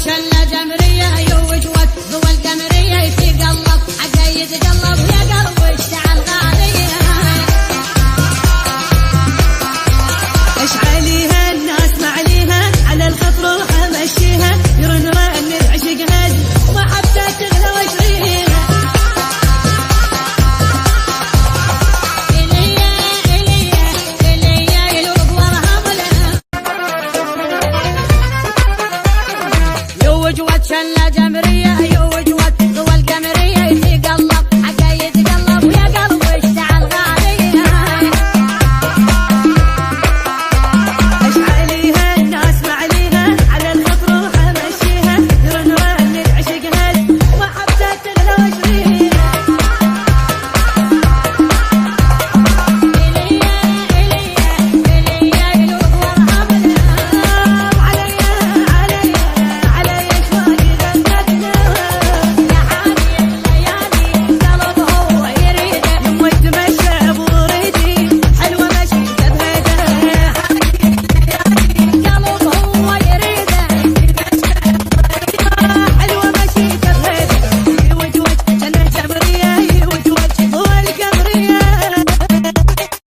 شلة جمرية يوجوك ضوى القمرية يتقلب حقا يتقلب يا قلب اشتعل غالية. اشعليها الناس معليها على الخط روح امشيها يرن رن العشق هز ومحبتك تغلى واشريها. شلة جمرية